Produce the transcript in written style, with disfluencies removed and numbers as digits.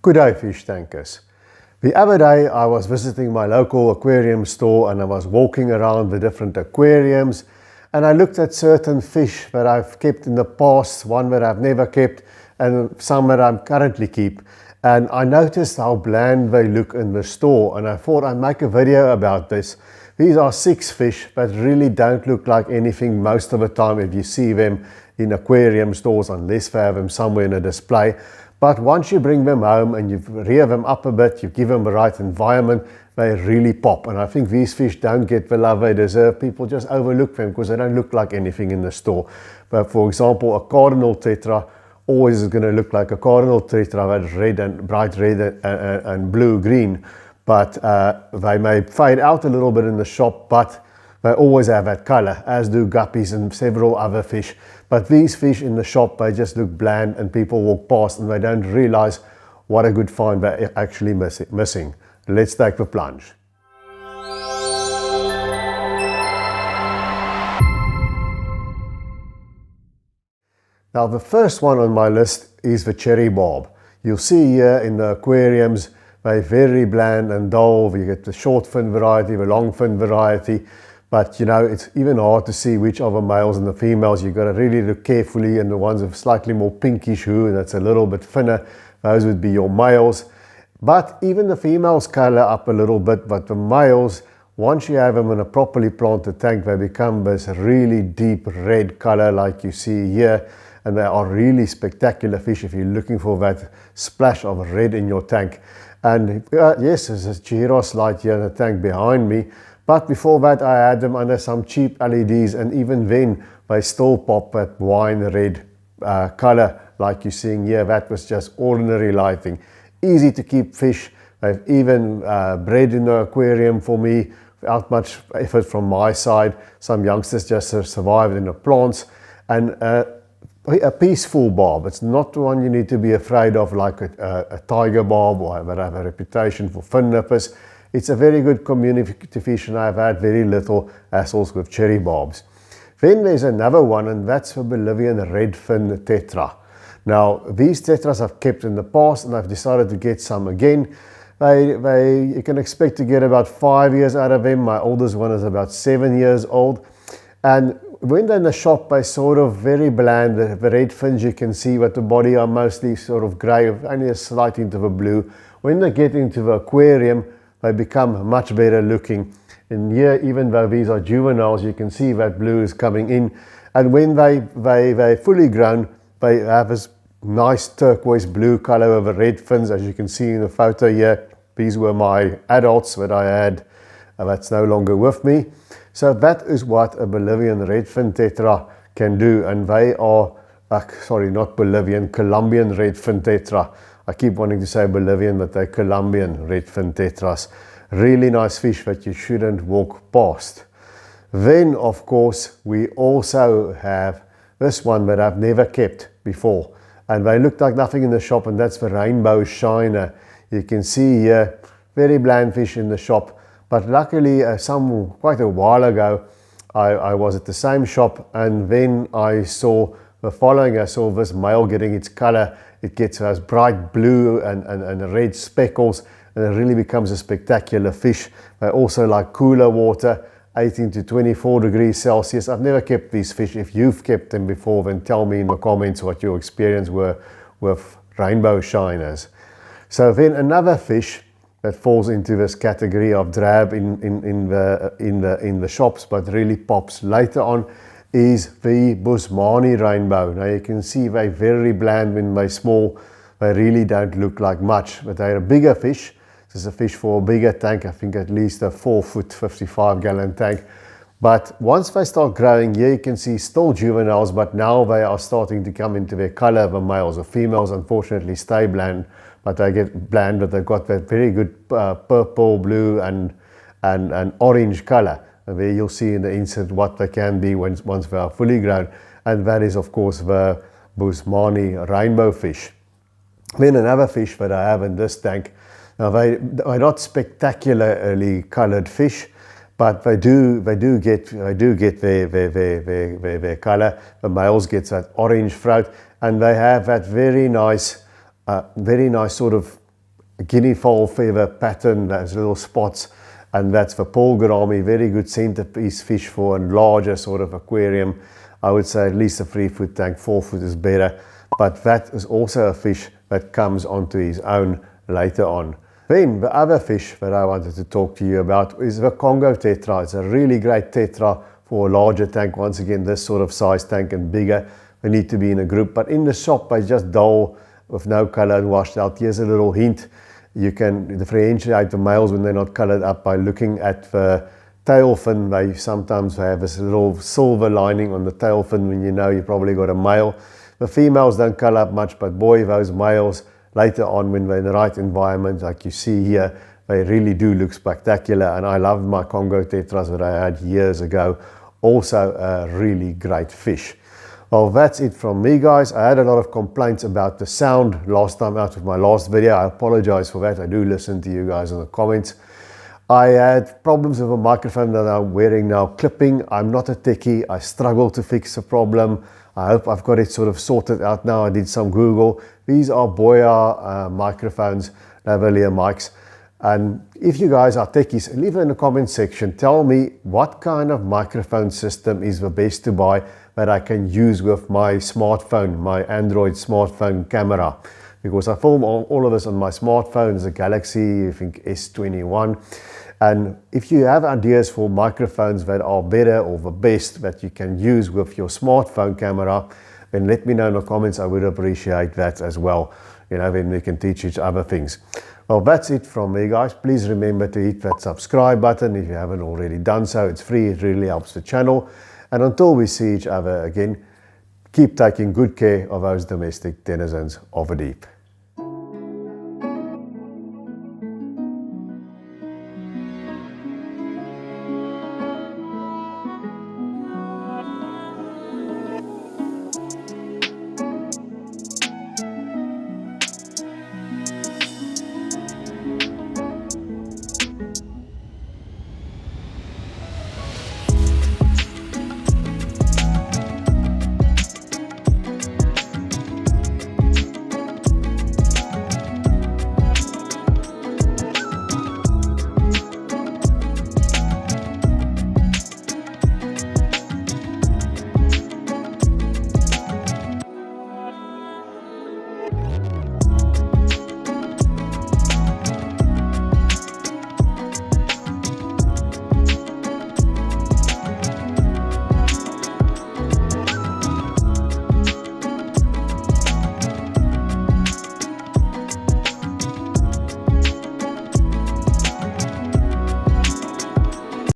Good day, fish tankers. The other day I was visiting my local aquarium store and I was walking around the different aquariums and I looked at certain fish that I've kept in the past, one that I've never kept and some that I'm currently keep. And I noticed how bland they look in the store and I thought I'd make a video about this. These are 6 fish that really don't look like anything most of the time if you see them in aquarium stores, unless they have them somewhere in a display. But once you bring them home and you rear them up a bit, you give them the right environment, they really pop. And I think these fish don't get the love they deserve. People just overlook them because they don't look like anything in the store. But for example, a cardinal tetra always is going to look like a cardinal tetra, that's red and bright red and blue-green. But they may fade out a little bit in the shop, but they always have that color, as do guppies and several other fish. But these fish in the shop, they just look bland and people walk past and they don't realize what a good find they're actually missing. Let's take the plunge. Now the first one on my list is the cherry barb. You'll see here in the aquariums, they're very bland and dull. You get the short fin variety, the long fin variety. But you know, it's even hard to see which are the males and the females. You've got to really look carefully, and the ones with slightly more pinkish hue, that's a little bit thinner, those would be your males. But even the females color up a little bit, but the males, once you have them in a properly planted tank, they become this really deep red color like you see here. And they are really spectacular fish if you're looking for that splash of red in your tank. And yes, there's a Chihiros light here in the tank behind me. But before that, I had them under some cheap LEDs, and even then, they still pop that wine red color like you're seeing here. That was just ordinary lighting. Easy to keep fish. They've even bred in the aquarium for me without much effort from my side. Some youngsters just survived in the plants. And a peaceful barb. It's not the one you need to be afraid of like a tiger barb or that have a reputation for fin nippers. It's a very good community fish and I've had very little hassles with cherry barbs. Then there's another one, and that's the Bolivian redfin tetra. Now these tetras I've kept in the past and I've decided to get some again. You can expect to get about 5 years out of them. My oldest one is about 7 years old. And when they're in the shop, they're sort of very bland. The red fins you can see, but the body are mostly sort of grey, only a slight hint of a blue. When they get into the aquarium, they become much better looking. And here, even though these are juveniles, you can see that blue is coming in. And when they're fully grown, they have this nice turquoise blue color with the red fins, as you can see in the photo here. These were my adults that I had, that's no longer with me. So that is what a Bolivian redfin tetra can do. And they are, sorry, not Bolivian, Colombian redfin tetra. I keep wanting to say Bolivian, but they're Colombian redfin tetras. Really nice fish that you shouldn't walk past. Then, of course, we also have this one that I've never kept before. And they look like nothing in the shop, and that's the rainbow shiner. You can see here, very bland fish in the shop. But luckily, quite a while ago, I was at the same shop, and then I saw this male getting its color. It gets those bright blue and red speckles, and it really becomes a spectacular fish. They also like cooler water, 18 to 24 degrees Celsius. I've never kept these fish. If you've kept them before, then tell me in the comments what your experience were with rainbow shiners. So then another fish that falls into this category of drab in the shops, but really pops later on, is the Busmani rainbow. Now you can see they're very bland when they're small. They really don't look like much, but they're a bigger fish. This is a fish for a bigger tank, I think at least a 4-foot, 55-gallon tank. But once they start growing, here you can see still juveniles, but now they are starting to come into their color, the males. The females unfortunately stay bland, but they get bland, but they've got that very good purple, blue and orange color. And there you'll see in the insert what they can be once they are fully grown. And that is of course the Busmani rainbow fish. Then another fish that I have in this tank. Now they're not spectacularly colored fish, but they do get their color. The males get that orange throat, and they have that very nice sort of guinea fowl feather pattern, those little spots, and that's the Paul gourami, very good centerpiece fish for a larger sort of aquarium. I would say at least a 3-foot tank, 4 foot is better, but that is also a fish that comes onto his own later on. Then the other fish that I wanted to talk to you about is the Congo tetra. It's a really great tetra for a larger tank. Once again, this sort of size tank and bigger, they need to be in a group, but in the shop they just dull with no color and washed out. Here's a little hint. You can differentiate the males when they're not colored up by looking at the tail fin. They sometimes have this little silver lining on the tail fin when you know you probably got a male. The females don't color up much, but boy, those males later on when they're in the right environment, like you see here, they really do look spectacular. And I love my Congo tetras that I had years ago. Also a really great fish. Well, that's it from me, guys. I had a lot of complaints about the sound last time out with my last video. I apologize for that. I do listen to you guys in the comments. I had problems with a microphone that I'm wearing now clipping. I'm not a techie. I struggle to fix the problem. I hope I've got it sort of sorted out now. I did some Google. These are Boya microphones, lavalier mics. And if you guys are techies, leave it in the comment section. Tell me what kind of microphone system is the best to buy that I can use with my smartphone, my Android smartphone camera. Because I film all of this on my smartphone. It's a Galaxy, I think S21. And if you have ideas for microphones that are better or the best that you can use with your smartphone camera, then let me know in the comments. I would appreciate that as well. You know, then we can teach each other things. Well, that's it from me, guys. Please remember to hit that subscribe button if you haven't already done so. It's free. It really helps the channel. And until we see each other again, keep taking good care of those domestic denizens of the deep.